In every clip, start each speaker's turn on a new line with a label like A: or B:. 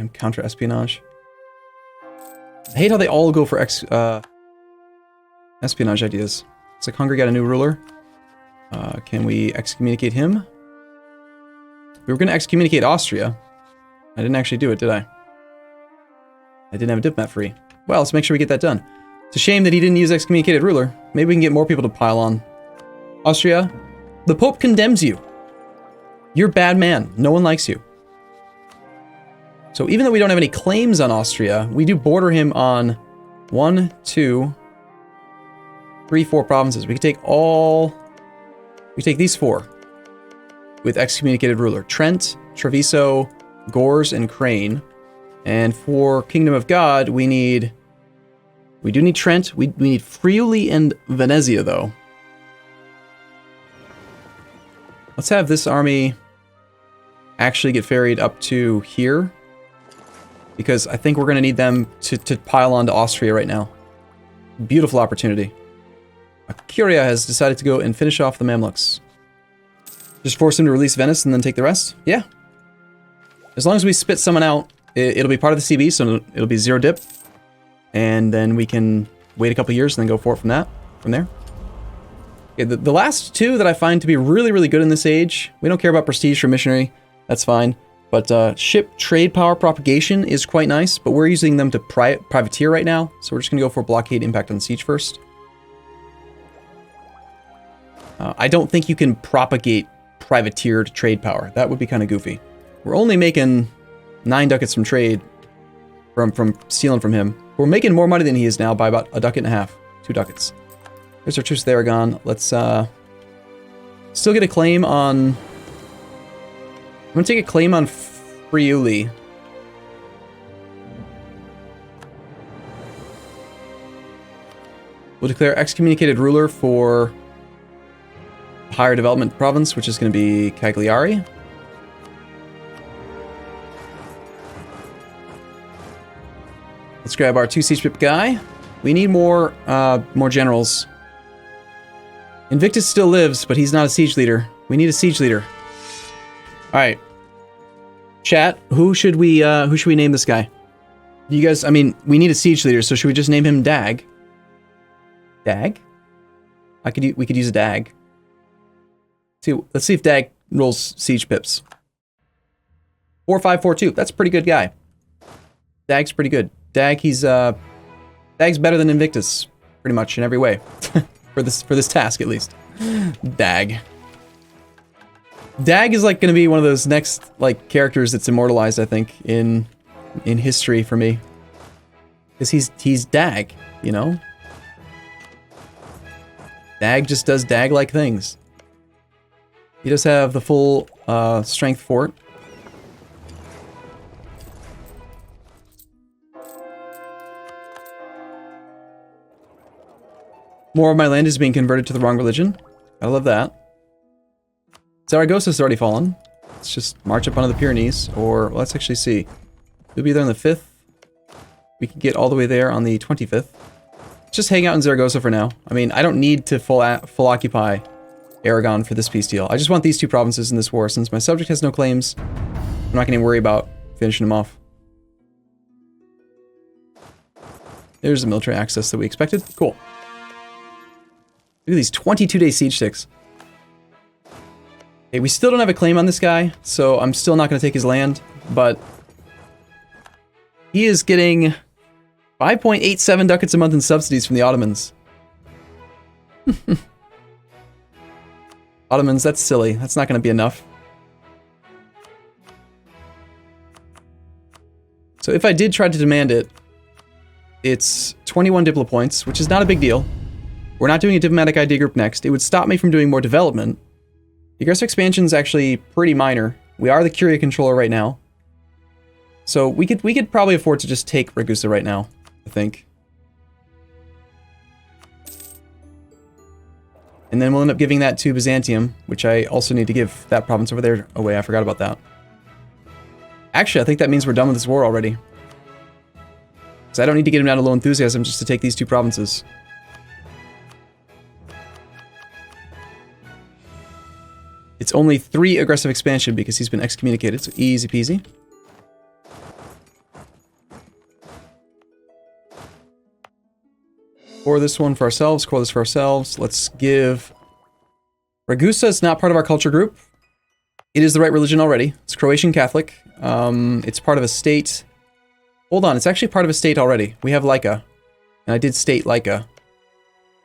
A: And counter-espionage. I hate how they all go for espionage ideas. It's like Hungary got a new ruler. Can we excommunicate him? We were going to excommunicate Austria. I didn't actually do it, did I? I didn't have a diplomat free. Well, let's make sure we get that done. It's a shame that he didn't use excommunicated ruler. Maybe we can get more people to pile on. Austria, the Pope condemns you. You're a bad man. No one likes you. So even though we don't have any claims on Austria, we do border him on 1, 2, 3, 4 provinces. We can take all... We take these 4 with excommunicated ruler. Trent, Treviso, Gors, and Crane. And for Kingdom of God, we need... We do need Trent. We need Friuli and Venezia, though. Let's have this army actually get ferried up to here. Because I think we're going to need them to pile on to Austria right now. Beautiful opportunity. Curia has decided to go and finish off the Mamluks. Just force him to release Venice and then take the rest? Yeah. As long as we spit someone out, it'll be part of the CB, so it'll be 0 dip. And then we can wait a couple years and then go for it from there. Okay, the last 2 that I find to be really, really good in this age, we don't care about prestige for missionary, that's fine. But ship trade power propagation is quite nice, but we're using them to privateer right now, so we're just going to go for blockade impact on siege first. I don't think you can propagate privateered trade power. That would be kind of goofy. We're only making 9 ducats from trade, from stealing from him. We're making more money than he is now by about 1.5 ducats, 2 ducats. There's our truce with Aragon. Let's still get a claim on... I'm going to take a claim on Friuli. We'll declare excommunicated ruler for higher development province, which is going to be Cagliari. Let's grab our 2 siege pip guy. We need more generals. Invictus still lives, but he's not a siege leader. We need a siege leader. All right, chat. Who should we name this guy? You guys, I mean, we need a siege leader, so should we just name him Dag? Dag? We could use a Dag. Let's see if Dag rolls siege pips. 4542. That's a pretty good guy. Dag's pretty good. Dag's better than Invictus, pretty much in every way, for this task at least. Dag. Dag is like going to be one of those next like characters that's immortalized, I think, in history for me, because he's Dag, you know. Dag just does Dag-like things. He does have the full strength fort. More of my land is being converted to the wrong religion. I love that. Zaragoza has already fallen. Let's just march up onto the Pyrenees, or let's actually see. We'll be there on the 5th. We can get all the way there on the 25th. Just hang out in Zaragoza for now. I mean, I don't need to full occupy Aragon for this peace deal. I just want these 2 provinces in this war. Since my subject has no claims, I'm not going to worry about finishing them off. There's the military access that we expected. Cool. Look at these 22-day siege sticks. Okay, we still don't have a claim on this guy, so I'm still not going to take his land, but he is getting 5.87 ducats a month in subsidies from the Ottomans. Ottomans, that's silly. That's not going to be enough. So if I did try to demand it, it's 21 diplo points, which is not a big deal. We're not doing a diplomatic ID group next. It would stop me from doing more development. The aggressive expansion is actually pretty minor. We are the Curia controller right now. So we could probably afford to just take Ragusa right now, I think. And then we'll end up giving that to Byzantium, which I also need to give that province over there away. I forgot about that. Actually, I think that means we're done with this war already. Because I don't need to get him down to low enthusiasm just to take these 2 provinces. It's only 3 aggressive expansion because he's been excommunicated, so easy peasy. Core this one for ourselves. Core this for ourselves. Let's give... Ragusa is not part of our culture group. It is the right religion already. It's Croatian Catholic. It's part of a state... Hold on, it's actually part of a state already. We have Laika. And I did state Laika.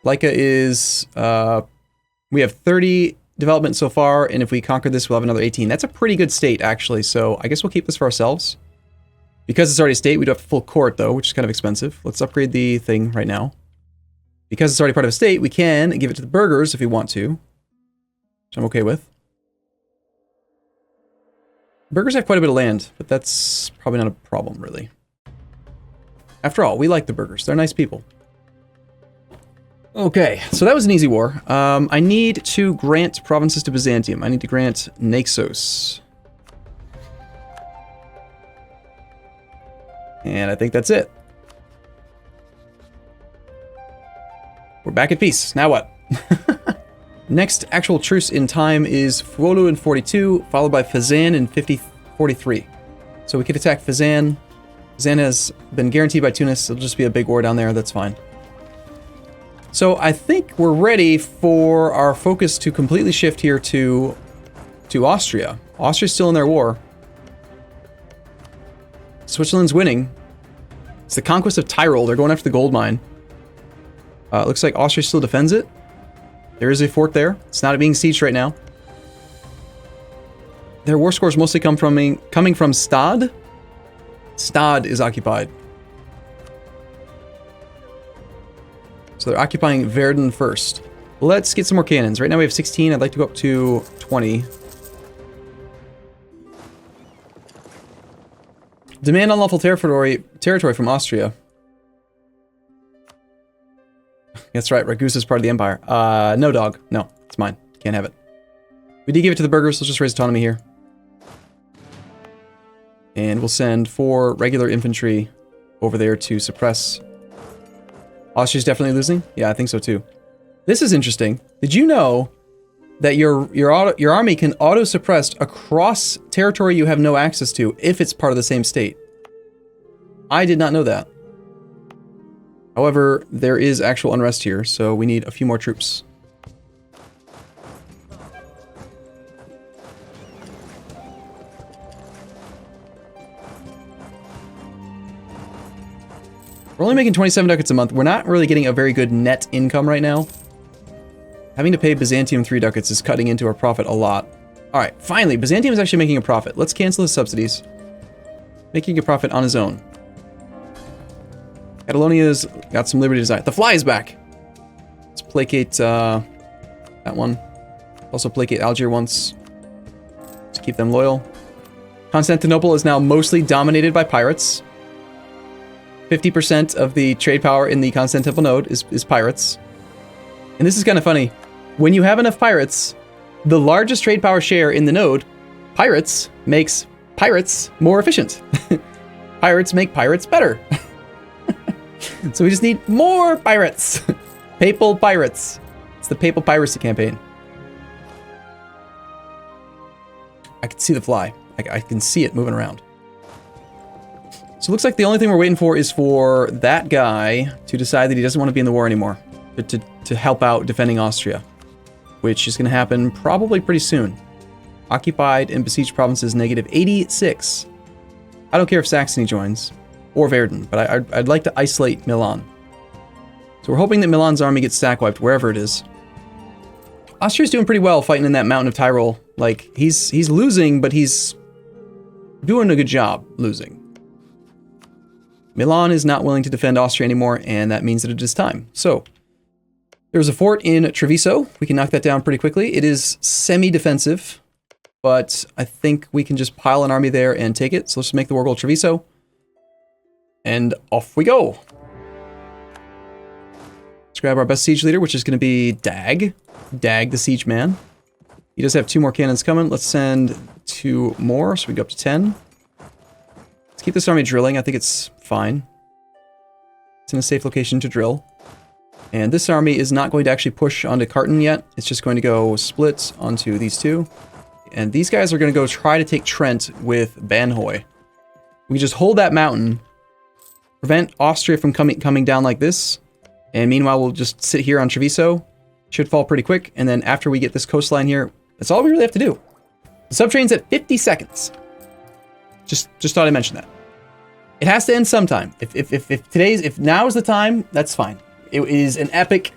A: Laika is... we have 30 development so far, and if we conquer this, we'll have another 18. That's a pretty good state, actually, so I guess we'll keep this for ourselves. Because it's already a state, we do have full court, though, which is kind of expensive. Let's upgrade the thing right now. Because it's already part of a state, we can give it to the burghers if we want to. Which I'm okay with. Burghers have quite a bit of land, but that's probably not a problem, really. After all, we like the burghers. They're nice people. Okay, so that was an easy war. I need to grant provinces to Byzantium. I need to grant Naxos. And I think that's it. We're back at peace. Now what? Next actual truce in time is Fuolu in 42, followed by Fezzan in 43. So we could attack Fezzan. Fezzan has been guaranteed by Tunis. It'll just be a big war down there. That's fine. So I think we're ready for our focus to completely shift here to Austria. Austria's still in their war. Switzerland's winning. It's the conquest of Tyrol. They're going after the gold mine. Looks like Austria still defends it. There is a fort there. It's not being sieged right now. Their war scores mostly coming from Stad. Stad is occupied. So they're occupying Verden first. Let's get some more cannons. Right now we have 16. I'd like to go up to 20. Demand unlawful territory from Austria. That's right, Ragusa is part of the empire. No, dog. No, it's mine. Can't have it. We did give it to the burghers. Let's just raise autonomy here. And we'll send 4 regular infantry over there to suppress. Austria's definitely losing? Yeah, I think so too. This is interesting. Did you know that your army can auto-suppress across territory you have no access to if it's part of the same state? I did not know that. However, there is actual unrest here, so we need a few more troops. We're only making 27 ducats a month. We're not really getting a very good net income right now. Having to pay Byzantium 3 ducats is cutting into our profit a lot. Alright, finally, Byzantium is actually making a profit. Let's cancel his subsidies. Making a profit on his own. Catalonia's got some liberty desire. The fly is back! Let's placate that one. Also placate Algier once. To keep them loyal. Constantinople is now mostly dominated by pirates. 50% of the trade power in the Constantinople node is pirates. And this is kind of funny. When you have enough pirates, the largest trade power share in the node, pirates, makes pirates more efficient. Pirates make pirates better. So we just need more pirates. Papal pirates. It's the papal piracy campaign. I can see the fly. I can see it moving around. So it looks like the only thing we're waiting for is for that guy to decide that he doesn't want to be in the war anymore. To help out defending Austria. Which is going to happen probably pretty soon. Occupied and besieged provinces negative 86. I don't care if Saxony joins. Or Verden, but I'd like to isolate Milan. So we're hoping that Milan's army gets sack wiped wherever it is. Austria's doing pretty well fighting in that mountain of Tyrol. Like, he's losing, but he's doing a good job losing. Milan is not willing to defend Austria anymore, and that means that it is time. So, there's a fort in Treviso. We can knock that down pretty quickly. It is semi-defensive, but I think we can just pile an army there and take it. So let's make the war goal Treviso. And off we go. Let's grab our best siege leader, which is going to be Dag. Dag, the siege man. He does have 2 more cannons coming. Let's send 2 more, so we go up to 10. Let's keep this army drilling. I think it's fine. It's in a safe location to drill. And this army is not going to actually push onto Carton yet. It's just going to go split onto these 2. And these guys are going to go try to take Trent with Banhoy. We just hold that mountain, prevent Austria from coming down like this, And meanwhile, we'll just sit here on Treviso. Should fall pretty quick. And then after we get this coastline here, that's all we really have to do. The subtrain's at 50 seconds. Just thought I'd mention that. It has to end sometime. If now is the time, that's fine. It is an epic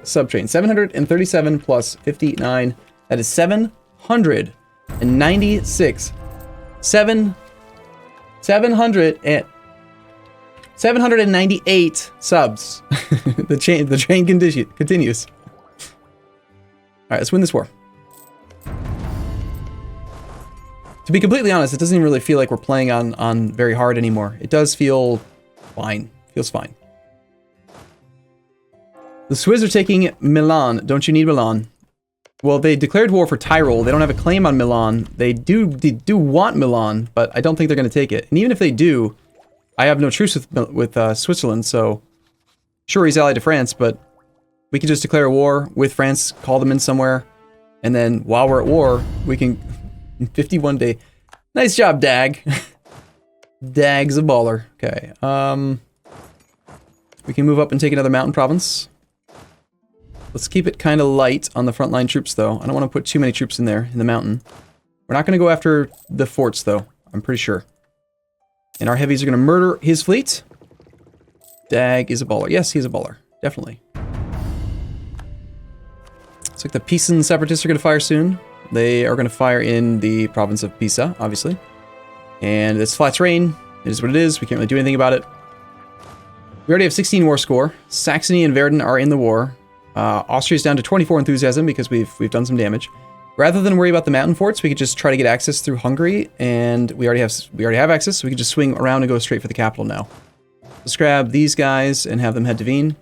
A: subtrain. 737 plus 59. That is 796. 798 subs. The train continues. All right, let's win this war. To be completely honest, it doesn't even really feel like we're playing on very hard anymore. It does feel fine. Feels fine. The Swiss are taking Milan. Don't you need Milan? Well, they declared war for Tyrol. They don't have a claim on Milan. They do want Milan, but I don't think they're going to take it. And even if they do, I have no truce with Switzerland, so sure, he's allied to France, but we can just declare a war with France, call them in somewhere, and then while we're at war, we can... 51 day. Nice job, Dag. Dag's a baller. Okay. We can move up and take another mountain province. Let's keep it kind of light on the frontline troops, though. I don't want to put too many troops in there, in the mountain. We're not going to go after the forts, though. I'm pretty sure. And our heavies are going to murder his fleet. Dag is a baller. Yes, he's a baller. Definitely. Looks like the Pisan separatists are going to fire soon. They are going to fire in the province of Pisa, obviously. And it's flat terrain. It is what it is. We can't really do anything about it. We already have 16 war score. Saxony and Verden are in the war. Austria's down to 24 enthusiasm because we've done some damage. Rather than worry about the mountain forts, we could just try to get access through Hungary, and we already have access, so we could just swing around and go straight for the capital now. Let's grab these guys and have them head to Wien.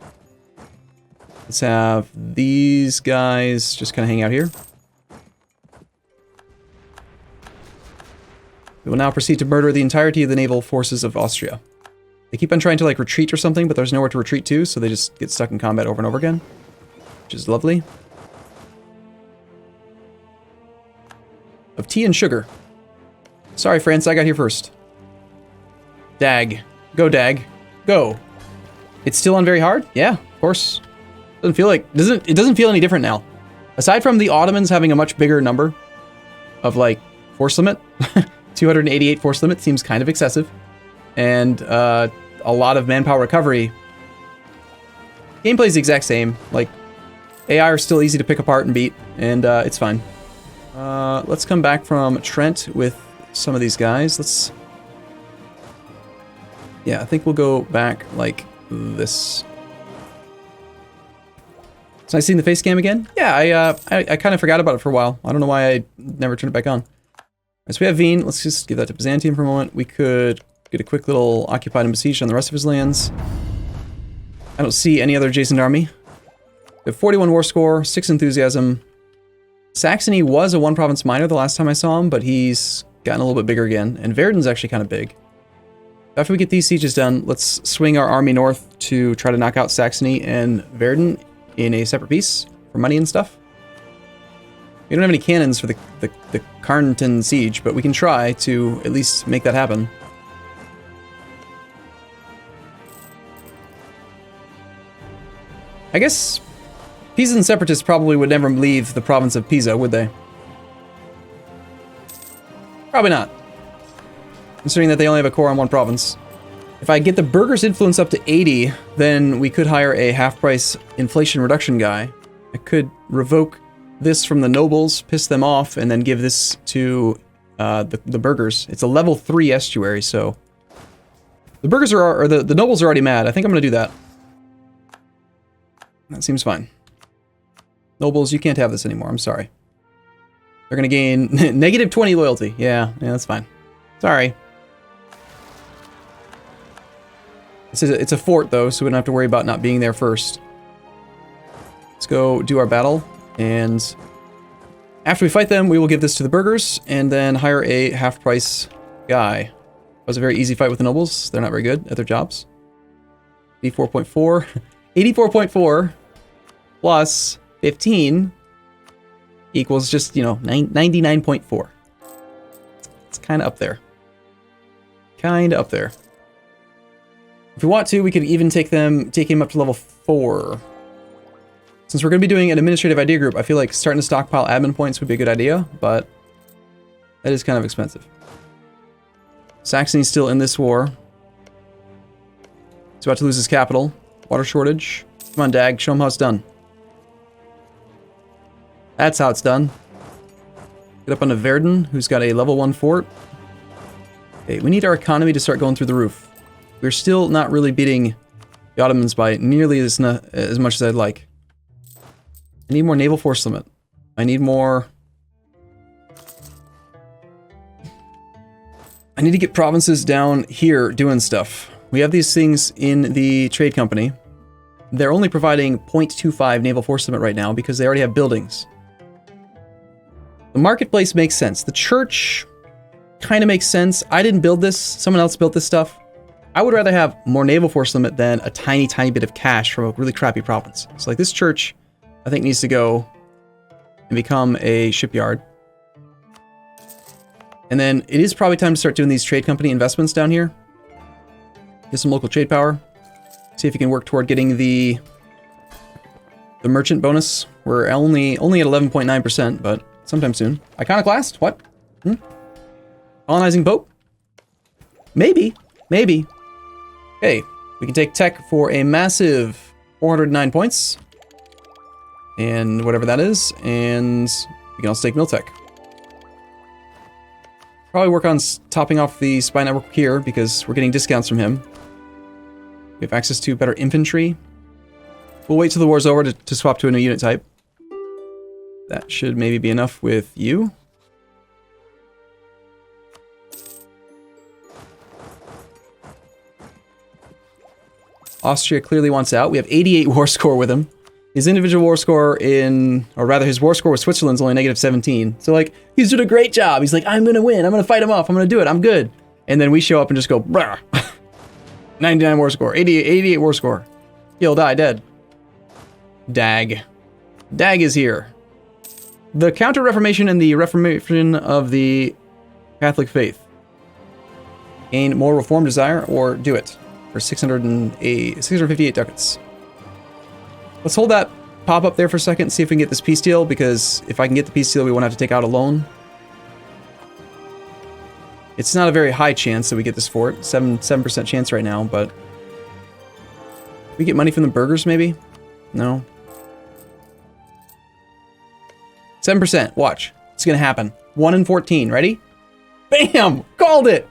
A: Let's have these guys just kind of hang out here. We will now proceed to murder the entirety of the naval forces of Austria. They keep on trying to, like, retreat or something, but there's nowhere to retreat to, so they just get stuck in combat over and over again. Which is lovely. Of tea and sugar. Sorry, France, I got here first. Dag. Go, Dag. Go. It's still on very hard? Yeah, of course. Doesn't feel like... it doesn't feel any different now. Aside from the Ottomans having a much bigger number of, like, force limit... 288 force limit seems kind of excessive. And a lot of manpower recovery. Gameplay's the exact same. Like, AI are still easy to pick apart and beat, and it's fine. Let's come back from Trent with some of these guys. Yeah, I think we'll go back like this. It's nice seeing the face cam again. Yeah, I kind of forgot about it for a while. I don't know why I never turned it back on. So we have Wien. Let's just give that to Byzantium for a moment. We could get a quick little occupied and besieged on the rest of his lands. I don't see any other adjacent army. We have 41 war score, 6 enthusiasm. Saxony was a one-province minor the last time I saw him, but he's gotten a little bit bigger again. And Verden's actually kind of big. After we get these sieges done, let's swing our army north to try to knock out Saxony and Verden in a separate piece for money and stuff. We don't have any cannons for the Carnton siege, but we can try to at least make that happen. I guess Pisan separatists probably would never leave the province of Pisa, would they? Probably not. Considering that they only have a core on one province. If I get the burghers' influence up to 80, then we could hire a half-price inflation reduction guy. I could revoke this from the nobles, piss them off, and then give this to the burghers. It's a level 3 estuary, so... The burghers are... or the nobles are already mad. I think I'm going to do that. That seems fine. Nobles, you can't have this anymore. I'm sorry. They're going to gain negative 20 loyalty. Yeah, that's fine. Sorry. It's a fort, though, so we don't have to worry about not being there first. Let's go do our battle. And after we fight them, we will give this to the burghers and then hire a half-price guy. It was a very easy fight with the nobles. They're not very good at their jobs. 84.4. 84.4 plus 15 equals just, 99.4. It's kind of up there. Kind of up there. If we want to, we could even take him up to level 4. Since we're going to be doing an administrative idea group, I feel like starting to stockpile admin points would be a good idea, but that is kind of expensive. Saxony's still in this war. He's about to lose his capital. Water shortage. Come on, Dag, show him how it's done. That's how it's done. Get up onto Verden, who's got a level 1 fort. Okay, we need our economy to start going through the roof. We're still not really beating the Ottomans by nearly as much as I'd like. I need more naval force limit. I need more... I need to get provinces down here doing stuff. We have these things in the trade company. They're only providing 0.25 naval force limit right now because they already have buildings. The marketplace makes sense. The church kind of makes sense. I didn't build this. Someone else built this stuff. I would rather have more naval force limit than a tiny, tiny bit of cash from a really crappy province. So like this church, I think needs to go and become a shipyard. And then it is probably time to start doing these trade company investments down here. Get some local trade power. See if you can work toward getting the merchant bonus. We're only at 11.9%, but sometime soon. Iconoclast? What? Colonizing boat? Maybe. Maybe. Okay, we can take tech for a massive 409 points. And whatever that is. And we can also take Miltech. Probably work on topping off the spy network here because we're getting discounts from him. We have access to better infantry. We'll wait till the war's over to swap to a new unit type. That should maybe be enough with you. Austria clearly wants out. We have 88 war score with him. His individual war score or rather his war score with Switzerland's only -17. So like, he's doing a great job. He's like, I'm gonna win. I'm gonna fight him off. I'm gonna do it. I'm good. And then we show up and just go, brah. 99 war score. 88 war score. He'll die dead. Dag. Dag is here. The Counter-Reformation and the Reformation of the Catholic faith. Gain more reform desire or do it for 658 ducats. Let's hold that pop up there for a second and see if we can get this peace deal, because if I can get the peace deal, we won't have to take out a loan. It's not a very high chance that we get this fort. 7% chance right now, but... we get money from the burghers, maybe? No. 7%. Watch. It's gonna happen. 1 in 14. Ready? Bam! Called it!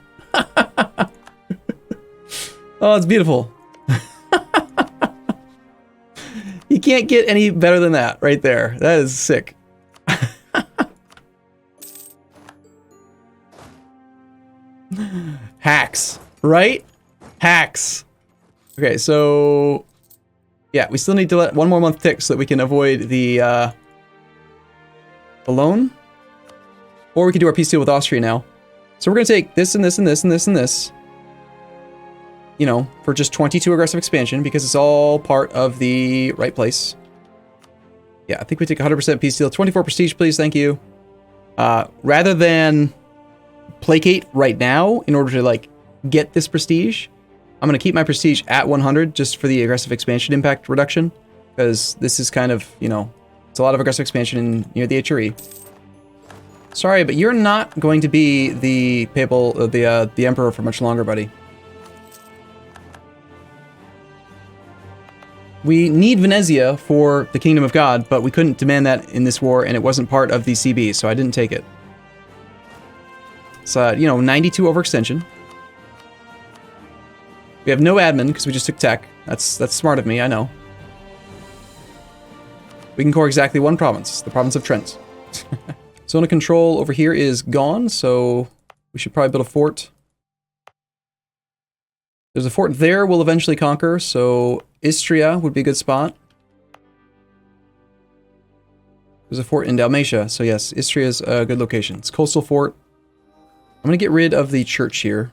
A: Oh, it's beautiful. You can't get any better than that right there. That is sick. Hacks, right? Hacks. Okay, so yeah, we still need to let one more month tick so that we can avoid the loan. Or we can do our peace deal with Austria now. So we're gonna take this and this and this and this and this. You know, for just 22 aggressive expansion, because it's all part of the right place. Yeah, I think we take 100% peace deal. 24 prestige, please, thank you. Rather than placate right now in order to, like, get this prestige, I'm going to keep my prestige at 100 just for the aggressive expansion impact reduction, because this is kind of, you know, it's a lot of aggressive expansion near the HRE. Sorry, but you're not going to be the papal, the emperor for much longer, buddy. We need Venezia for the Kingdom of God, but we couldn't demand that in this war, and it wasn't part of the CB, so I didn't take it. So, you know, 92 overextension. We have no admin, because we just took tech. That's smart of me, I know. We can core exactly one province, the province of Trent. Zone of control over here is gone, so we should probably build a fort. There's a fort there we'll eventually conquer, so Istria would be a good spot. There's a fort in Dalmatia, so yes, Istria is a good location. It's a coastal fort. I'm going to get rid of the church here,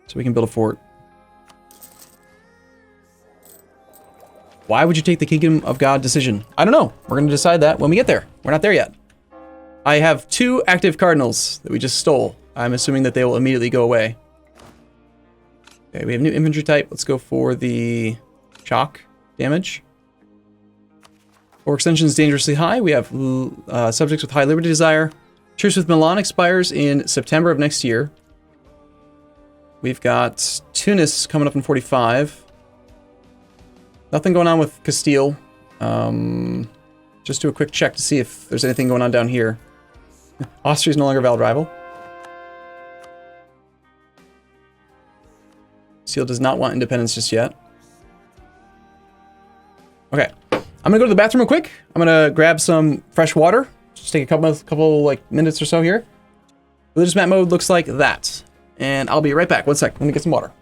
A: so we can build a fort. Why would you take the Kingdom of God decision? I don't know. We're going to decide that when we get there. We're not there yet. I have 2 active cardinals that we just stole. I'm assuming that they will immediately go away. Okay, we have new infantry type. Let's go for the shock damage. Overextension is dangerously high. We have subjects with high liberty desire. Truce with Milan expires in September of next year. We've got Tunis coming up in 45. Nothing going on with Castile. Just do a quick check to see if there's anything going on down here. Austria is no longer a valid rival. Castile does not want independence just yet. Okay. I'm gonna go to the bathroom real quick. I'm gonna grab some fresh water. Just take a couple like minutes or so here. Religious map mode looks like that. And I'll be right back. 1 sec. Let me get some water.